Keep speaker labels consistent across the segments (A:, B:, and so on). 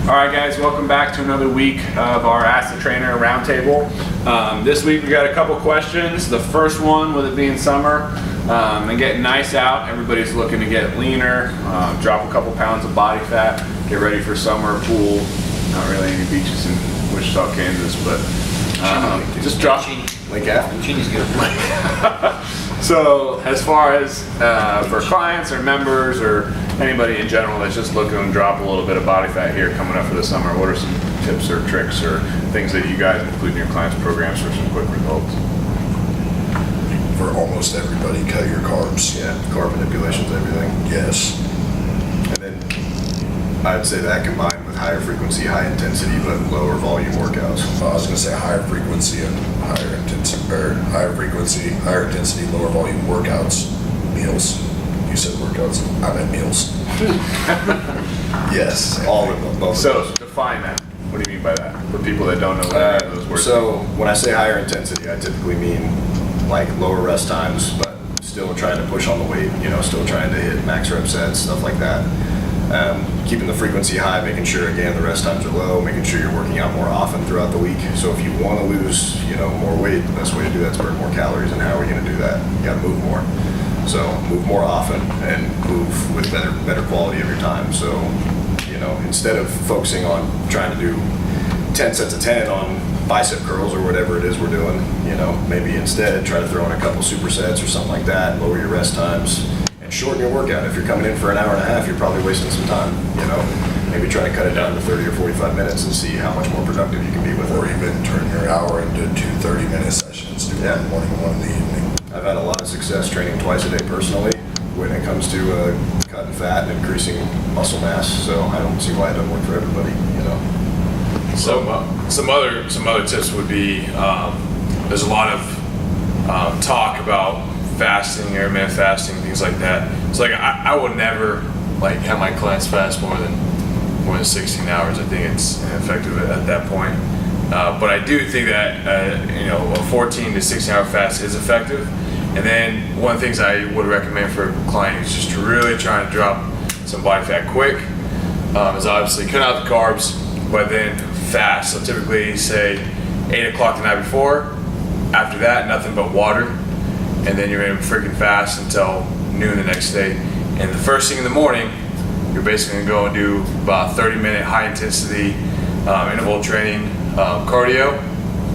A: All right, guys, welcome back to another week of our Ask the Trainer Roundtable. This week we got a couple questions. The first one, with it being summer and getting nice out, everybody's looking to get leaner, drop a couple pounds of body fat, get ready for summer, pool. Not really any beaches in Wichita, Kansas, but just drop.
B: Lake Athens. Chini's good.
A: So as far as for clients or members or anybody in general that's just looking to drop a little bit of body fat here coming up for the summer, what are some tips or tricks or things that you guys include in your clients' programs for some quick results?
C: For almost everybody, cut your carbs.
B: Yeah, carb manipulations, everything.
C: Yes.
B: And then I'd say that combined with higher frequency, high intensity, but lower volume workouts.
C: I was going to say higher frequency and higher intensity, or higher frequency, higher intensity, lower volume workouts. Meals. You said workouts. I meant meals. Yes.
B: All of them. Both
A: So
B: of those.
A: define that. What do you mean by that? For people that don't know what any of those words
B: So when I say higher intensity, I typically mean like lower rest times, but still trying to push on the weight, still trying to hit max rep sets, stuff like that. Keeping the frequency high, making sure, again, the rest times are low, making sure you're working out more often throughout the week. So if you want to lose, more weight, the best way to do that is burn more calories. And how are we going to do that? You got to move more. So move more often and move with better quality of your time. So, instead of focusing on trying to do 10 sets of 10 on bicep curls or whatever it is we're doing, maybe instead try to throw in a couple supersets or something like that, lower your rest times, and shorten your workout. If you're coming in for an hour and a half, you're probably wasting some time, Maybe try to cut it down to 30 or 45 minutes and see how much more productive you can be with it.
C: Or even turn your hour into 2 30-minute sessions. Do one in the morning, one in the evening.
B: I've had a lot of success training twice a day personally when it comes to cutting fat and increasing muscle mass, so I don't see why it doesn't work for everybody,
D: So some other tips would be there's a lot of talk about fasting, intermittent fasting, things like that. It's like I would never have my clients fast more than 16 hours. I think it's ineffective at that point. But I do think that a 14 to 16 hour fast is effective. And then one of the things I would recommend for a client is just to really try to drop some body fat quick. Is obviously cut out the carbs, but then fast. So typically say 8 o'clock the night before. After that, nothing but water. And then you're going to freaking fast until noon the next day. And the first thing in the morning, you're basically going to go and do about 30-minute high-intensity interval training cardio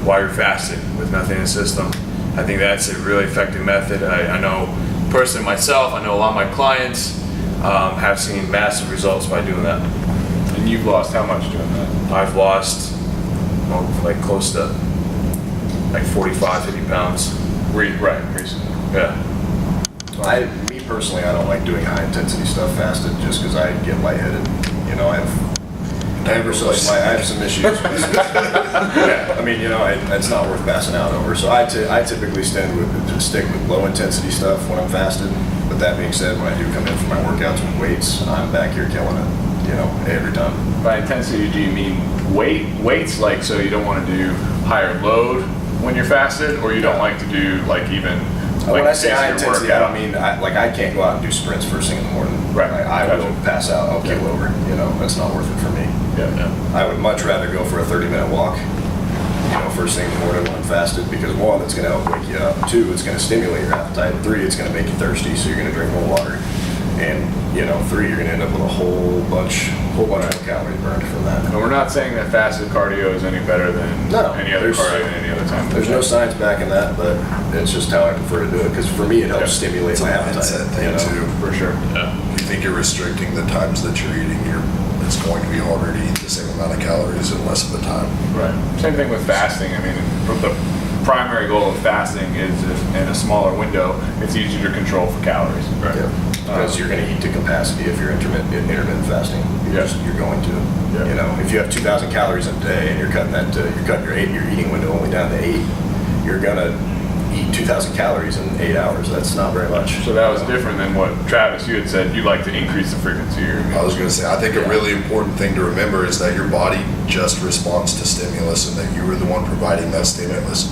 D: while you're fasting with nothing in the system. I think that's a really effective method. I know personally myself, I know a lot of my clients have seen massive results by doing that.
A: And you've lost how much doing that?
D: I've lost close to 45, 50 pounds.
A: Right, recently.
D: Yeah.
B: Me personally, I don't like doing high intensity stuff fasted just because I get lightheaded. I have some issues. Yeah, it's not worth passing out over. So I typically stick with low intensity stuff when I'm fasted. But that being said, when I do come in for my workouts with weights, I'm back here killing it, every time.
A: By intensity, do you mean weights, so you don't want to do higher load when you're fasted, or you don't like to do even?
B: When I say high intensity, I don't mean I can't go out and do sprints first thing in the morning.
A: Right.
B: I will pass out. I'll keel over. That's not worth it for me.
A: Yeah.
B: I would much rather go for a 30-minute walk, first thing in the morning when I'm fasted, because one, it's going to help wake you up. Two, it's going to stimulate your appetite. Three, it's going to make you thirsty, so you're going to drink more water. And three, you're going to end up with a whole bunch of calories burned from that.
A: And we're not saying that fasted cardio is any better than any other cardio at any other time.
B: There's no science backing that, but it's just how I prefer to do it, because for me it helps stimulate my appetite.
C: Mindset thing too.
A: For sure.
D: Yeah.
C: You think you're restricting the times that you're eating, it's going to be harder to eat the same amount of calories in less of a time.
A: Right. Same thing with fasting. The primary goal of fasting is if in a smaller window, it's easier to control for calories. Right.
B: Yeah. Because you're going to eat to capacity if you're intermittent fasting. You're going to.
A: Yeah.
B: If you have 2,000 calories a day and you're cutting your eating window only down to 8, you're going to eat 2,000 calories in 8 hours. That's not very much.
A: So that was different than what Travis, you had said. You like to increase the frequency.
C: I was going to say, I think a really important thing to remember is that your body just responds to stimulus, and that you are the one providing that stimulus.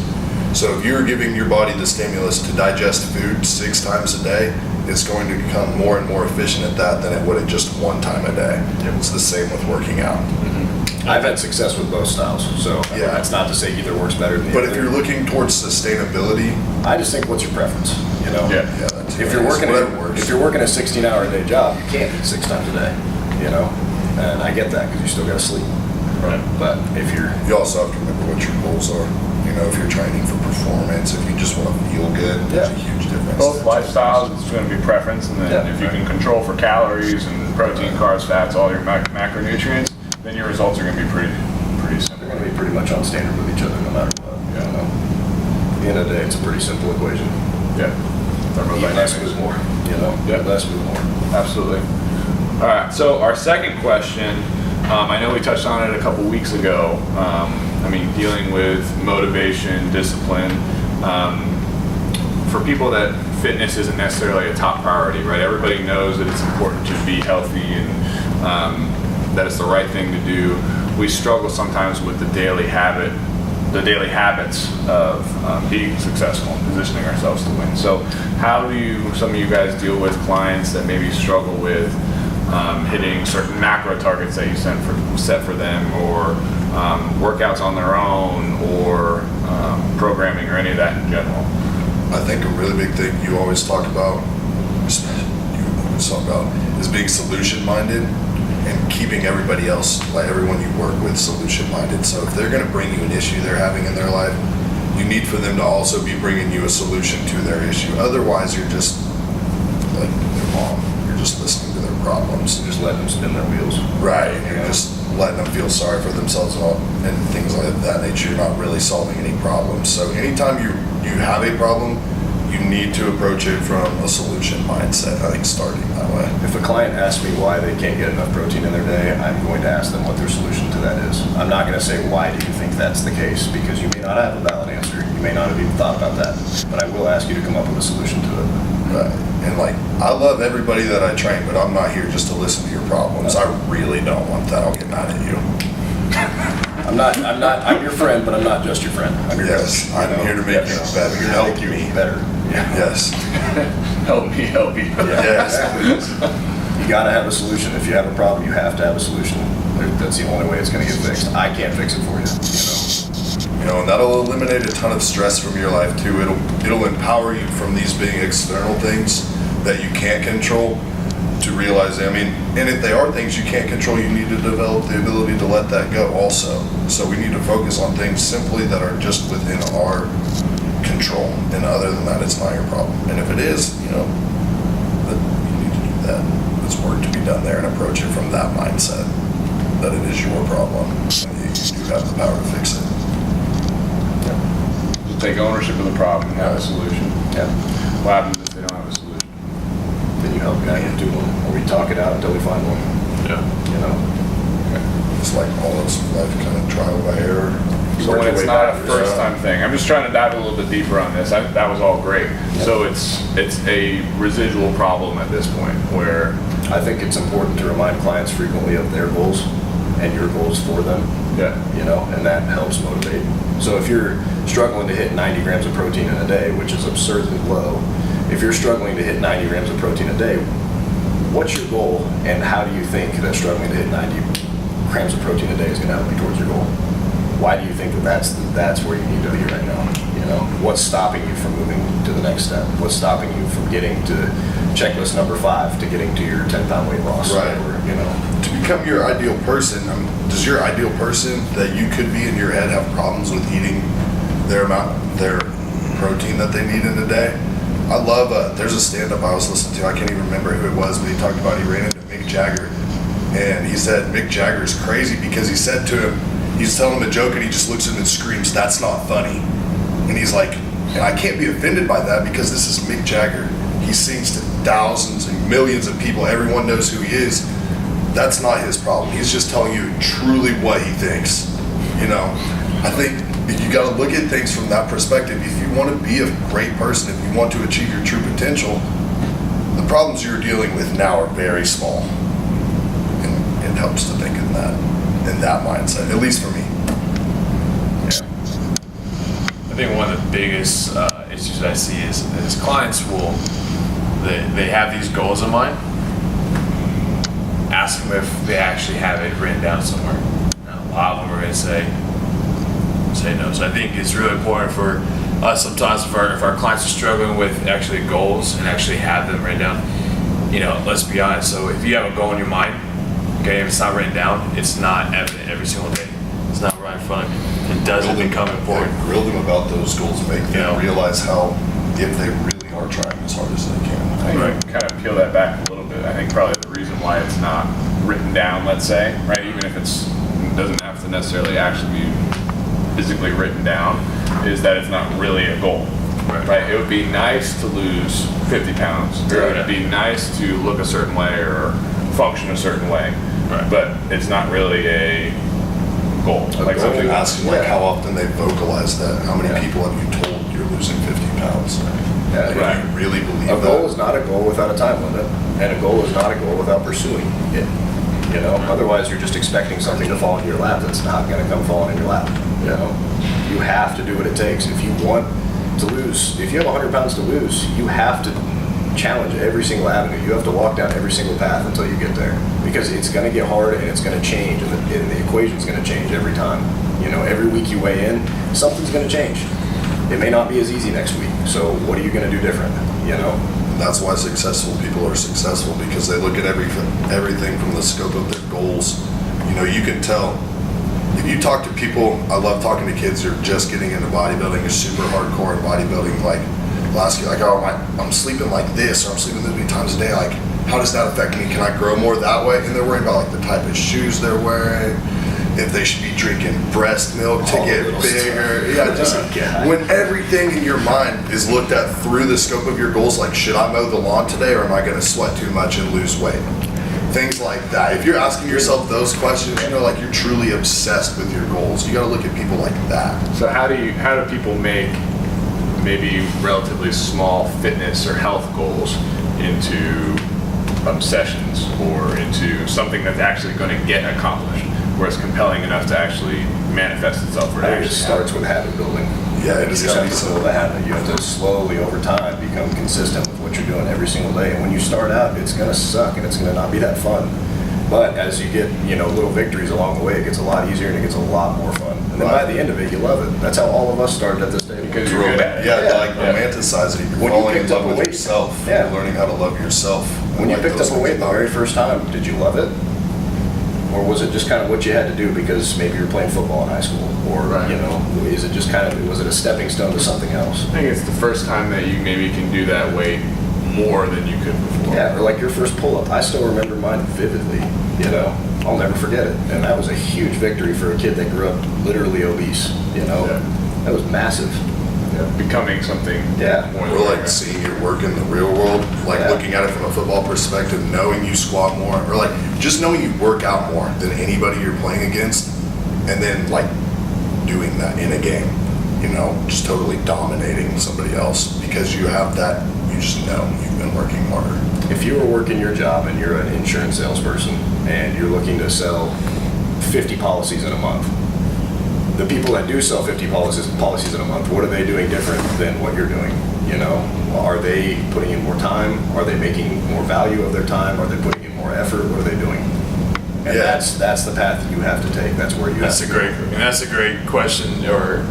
C: So if you're giving your body the stimulus to digest food 6 times a day, it's going to become more and more efficient at that than it would at just 1 time a day. It's the same with working out.
A: Mm-hmm.
B: I've had success with both styles, so
C: Yeah.
B: that's not to say either works better than the
C: But
B: other.
C: if you're looking towards sustainability,
B: I just think, what's your preference? You know,
A: Yeah.
C: yeah, that's
B: if you're working
C: whatever works.
B: if you're working a 16-hour-a-day job, you can't eat 6 times a day. You know, and I get that because you still got to sleep.
A: Right.
B: But if you're
C: You also have to remember what your goals are. You know, if you're training for performance, if you just want to feel good, there's a
B: Yeah.
C: huge difference.
A: Both lifestyles, it's going to be preference, and then
B: Yeah.
A: if you can control for calories and protein, carbs, fats, all your macronutrients, then your results are going to be pretty
B: they're
A: simple.
B: going to be pretty much on standard with each other no matter what. You know, at the end of the day, it's a pretty simple equation.
A: Yeah.
B: Eat less, move more. You know,
A: Yeah.
B: eat less, move more.
A: Absolutely. All right. So our second question, I know we touched on it a couple weeks ago. I mean, dealing with motivation, discipline. For people that fitness isn't necessarily a top priority, right? Everybody knows that it's important to be healthy and that it's the right thing to do. We struggle sometimes with the daily habits of being successful and positioning ourselves to win. So how do some of you guys deal with clients that maybe struggle with hitting certain macro targets that you set for them, or workouts on their own, or programming, or any of that in general?
C: I think a really big thing you always talk about is being solution-minded and keeping everybody else, like everyone you work with, solution-minded. So if they're going to bring you an issue they're having in their life, you need for them to also be bringing you a solution to their issue. Otherwise, you're just like their mom. You're just listening to their problems.
B: Just let them spin their wheels.
C: Right. You're just letting them feel sorry for themselves and things like that nature. You're not really solving any problems. So anytime you have a problem, you need to approach it from a solution mindset. I think starting that way.
B: If a client asks me why they can't get enough protein in their day, I'm going to ask them what their solution to that is. I'm not going to say, why do you think that's the case? Because you may not have a valid answer. You may not have even thought about that. But I will ask you to come up with a solution to it.
C: Right. And like, I love everybody that I train, but I'm not here just to listen to your problems. I really don't want that. I'll get mad at you.
B: I'm your friend, but I'm not just your friend. I'm your
C: Yes,
B: coach,
C: I'm here to make you better.
B: I'm here to
C: Help
B: make you
C: me.
B: better. Yeah.
C: Yes.
A: Help me help you.
C: Yes, please.
B: You got to have a solution. If you have a problem, you have to have a solution. That's the only way it's going to get fixed. I can't fix it for you.
C: You know, and that'll eliminate a ton of stress from your life too. It'll empower you from these being external things that you can't control to realize, I mean, and if they are things you can't control, you need to develop the ability to let that go also. So we need to focus on things simply that are just within our control. And other than that, it's not your problem. And if it is, you know, then you need to do that. There's work to be done there and approach it from that mindset that it is your problem. And you do have the power to fix it.
A: Just take ownership of the problem and have a solution.
B: Yeah.
A: What happens if they don't have a solution?
B: Then you help guide them to one, or we talk it out until we find one.
D: Yeah.
B: You know.
C: It's like all those life kind of trial by error.
A: So
B: Work
A: when
B: your
A: it's
B: way
A: not a
B: backwards.
A: first time thing, I'm just trying to dive a little bit deeper on this. That was all great. So it's a residual problem at this point where,
B: I think it's important to remind clients frequently of their goals and your goals for them.
A: yeah,
B: You know, and that helps motivate. So if you're struggling to hit 90 grams of protein in a day, which is absurdly low, if you're struggling to hit 90 grams of protein a day, what's your goal, and how do you think that struggling to hit 90 grams of protein a day is going to help you towards your goal? Why do you think that that's where you need to be right now? You know, what's stopping you from moving to the next step? What's stopping you from getting to checklist number 5 to getting to your 10-pound weight loss?
C: Right.
B: Or, you know,
C: To become your ideal person, does your ideal person that you could be in your head have problems with eating their protein that they need in a day? I love, there's a stand-up I was listening to, I can't even remember who it was, but he talked about he ran into Mick Jagger. And he said Mick Jagger is crazy because he said to him, he's telling him a joke and he just looks at him and screams, "That's not funny." And he's like, and I can't be offended by that because this is Mick Jagger. He sings to thousands and millions of people. Everyone knows who he is. That's not his problem. He's just telling you truly what he thinks. You know, I think you got to look at things from that perspective. If you want to be a great person, if you want to achieve your true potential, the problems you're dealing with now are very small. And it helps to think in that mindset, at least for me.
D: I think one of the biggest issues I see is clients they have these goals in mind. Ask them if they actually have it written down somewhere. And a lot we're going to say no. So I think it's really important for us sometimes if our clients are struggling with actually goals and actually have them written down. Let's be honest. So if you have a goal in your mind, okay, if it's not written down, it's not evident every single day. It's not right in front of you. It doesn't become important.
C: Grill them about those goals, make them
D: Yeah.
C: realize how, if they really are trying as hard as they can.
A: I think kind of peel that back a little bit. I think probably the reason why it's not written down, let's say, right, even if it doesn't have to necessarily actually be physically written down, is that it's not really a goal. Right. It would be nice to lose 50 pounds. Or it would be nice to look a certain way or function a certain way.
D: Right.
A: But it's not really a goal. Like
C: So
A: something.
C: ask them how often they vocalize that. How many people have you told you're losing 50 pounds?
B: Yeah,
C: Like,
A: right.
C: do you really believe
B: A goal
C: that?
B: is not a goal without a time limit, and a goal is not a goal without pursuing it. Otherwise you're just expecting something to fall in your lap that's not going to come falling in your lap. You have to do what it takes. If you want to lose, if you have 100 pounds to lose, you have to challenge every single avenue. You have to walk down every single path until you get there, because it's going to get hard and it's going to change, and the equation's going to change every time. Every week you weigh in, something's going to change. It may not be as easy next week. So what are you going to do different?
C: That's why successful people are successful, because they look at everything from the scope of their goals. You can tell. If you talk to people, I love talking to kids who are just getting into bodybuilding, are super hardcore in bodybuilding. Like, they'll ask you, like, oh, I'm sleeping like this, or I'm sleeping this many times a day. Like, how does that affect me? Can I grow more that way? And they're worried about, like, the type of shoes they're wearing, if they should be drinking breast milk to
B: All the
C: get
B: little
C: bigger.
B: stuff.
C: Yeah, just when everything in your mind is looked at through the scope of your goals, like, should I mow the lawn today, or am I going to sweat too much and lose weight? Things like that. If you're asking yourself those questions, like, you're truly obsessed with your goals. You got to look at people like that.
A: So how do people make maybe relatively small fitness or health goals into obsessions or into something that's actually going to get accomplished, where it's compelling enough to actually manifest itself? Or
B: I think it
A: actually
B: starts with habit building.
C: Yeah, it
B: You
C: just
B: just
C: got
B: have
C: to
B: to
C: be
B: build a habit. You have to slowly, over time, become consistent with what you're doing every single day. And when you start out, it's going to suck and it's going to not be that fun. But as you get, little victories along the way, it gets a lot easier and it gets a lot more fun. And then by the end of it, you love it. That's how all of us started at this table.
A: Because you're good at it.
C: Romanticize it. You're
B: When you
C: falling in
B: picked up
C: love
B: a
C: with
B: weight-
C: yourself.
B: Yeah.
C: You're learning how to love yourself.
B: When you
C: Like
B: picked
C: those
B: up a
C: things
B: weight the
C: about
B: very
C: it.
B: first time, did you love it? Or was it just kind of what you had to do because maybe you were playing football in high school? Or,
A: Right.
B: is it just was it a stepping stone to something else?
A: I think it's the first time that you maybe can do that weight more than you could before.
B: Yeah, or like your first pull-up. I still remember mine vividly, I'll never forget it. And that was a huge victory for a kid that grew up literally obese,
A: Yeah.
B: That was massive.
A: Becoming something
B: Yeah.
A: more
C: Or
A: than
C: like seeing your work in the real world, like
B: Yeah.
C: looking at it from a football perspective, knowing you squat more, or like just knowing you work out more than anybody you're playing against, and then like doing that in a game, just totally dominating somebody else because you have that, you just know you've been working harder.
B: If you were working your job and you're an insurance salesperson and you're looking to sell 50 policies in a month, the people that do sell 50 policies in a month, what are they doing different than what you're doing? Are they putting in more time? Are they making more value of their time? Are they putting in more effort? What are they doing? And
C: Yeah.
B: that's the path that you have to take. That's where you
D: That's a
B: have to
D: great, and that's a great question or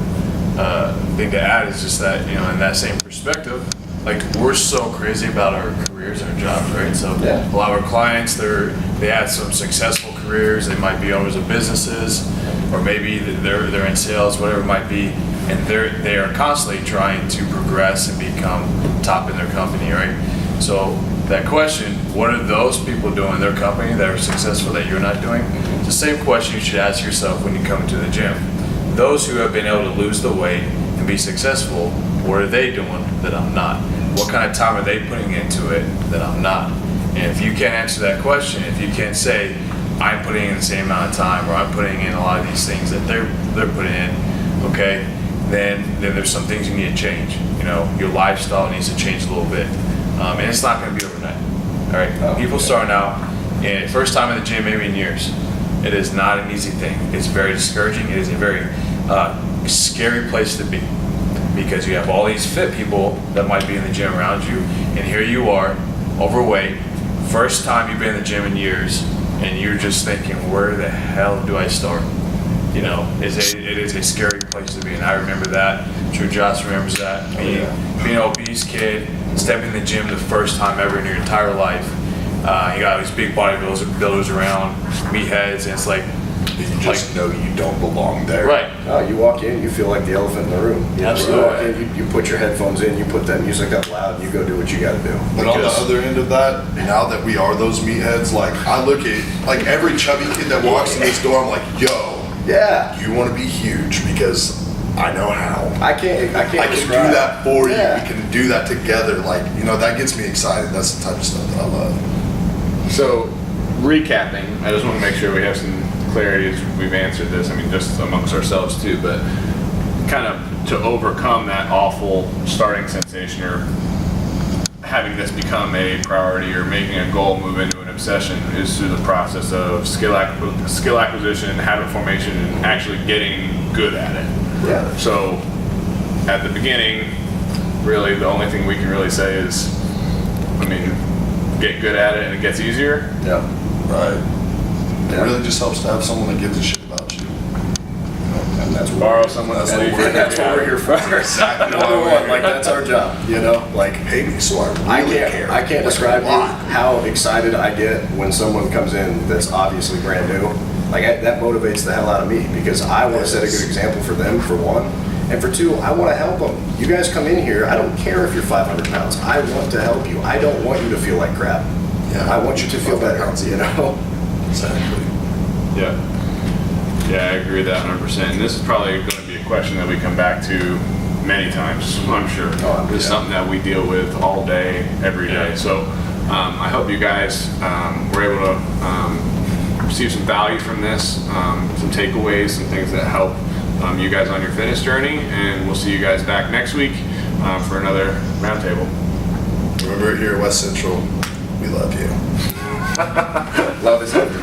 D: thing to add is just that, in that same perspective, like we're so crazy about our careers and our jobs, right? So
B: Yeah.
D: a lot of our clients, they have some successful careers. They might be owners of businesses, or maybe they're in sales, whatever it might be, and they are constantly trying to progress and become top in their company, right? So that question, what are those people doing in their company that are successful that you're not doing? It's the same question you should ask yourself when you come into the gym. Those who have been able to lose the weight and be successful, what are they doing that I'm not? What kind of time are they putting into it that I'm not? And if you can't answer that question, if you can't say, I'm putting in the same amount of time, or I'm putting in a lot of these things that they're putting in, okay, then there's some things you need to change. Your lifestyle needs to change a little bit. And it's not going to be overnight. All right,
B: Oh,
D: people
B: okay.
D: starting out, and first time in the gym, maybe in years. It is not an easy thing. It's very discouraging. It is a very scary place to be because you have all these fit people that might be in the gym around you, and here you are, overweight, first time you've been in the gym in years, and you're just thinking, where the hell do I start? it is a scary place to be, and I remember that. I'm sure Josh remembers that. Being an obese kid, stepping in the gym the first time ever in your entire life. You got these big bodybuilders around, meatheads, and it's like,
C: You just know you don't belong there.
D: right.
B: Oh, you walk in, you feel like the elephant in the room. You
D: Absolutely.
B: walk in, you put your headphones in, you put that music up loud, and you go do what you got to do.
C: But on the
B: Because-
C: other end of that, now that we are those meatheads, like I look at like every chubby kid that walks in this door, I'm like, yo,
B: yeah,
C: you want to be huge because I know how.
B: I can't
C: I can
B: describe.
C: do that for you.
B: Yeah.
C: We can do that together. Like, that gets me excited. That's the type of stuff that I love.
A: So, recapping, I just want to make sure we have some clarity as we've answered this. I mean, just amongst ourselves too, but kind of to overcome that awful starting sensation or having this become a priority or making a goal move into an obsession is through the process of skill acquisition, habit formation, and actually getting good at it.
B: Yeah.
A: So, at the beginning, really the only thing we can really say is, get good at it and it gets easier.
B: Yeah.
C: Right. It
B: Yeah.
C: really just helps to have someone that gives a shit about you.
B: And that's what
A: Borrow someone's
C: That's what
A: sleep.
C: we're-
B: that's what we're here for.
C: Exactly.
B: Number one, like that's our job. Like
C: Pay me so I really care.
B: I can't
C: Like,
B: describe
C: a
B: you
C: lot.
B: how excited I get when someone comes in that's obviously brand new. That motivates the hell out of me because I want to set a good example for them, for one. And for two, I want to help them. You guys come in here, I don't care if you're 500 pounds. I want to help you. I don't want you to feel like crap.
C: Yeah.
B: I want you to feel better,
C: Exactly.
A: Yeah. Yeah, I agree with that 100%. And this is probably going to be a question that we come back to many times, I'm sure.
B: Oh,
A: It's
B: yeah.
A: something that we deal with all day, every day. So I hope you guys were able to receive some value from this, some takeaways, some things that help you guys on your fitness journey. And we'll see you guys back next week for another roundtable.
C: Remember, here at West Central, we love you.
B: Love is everything.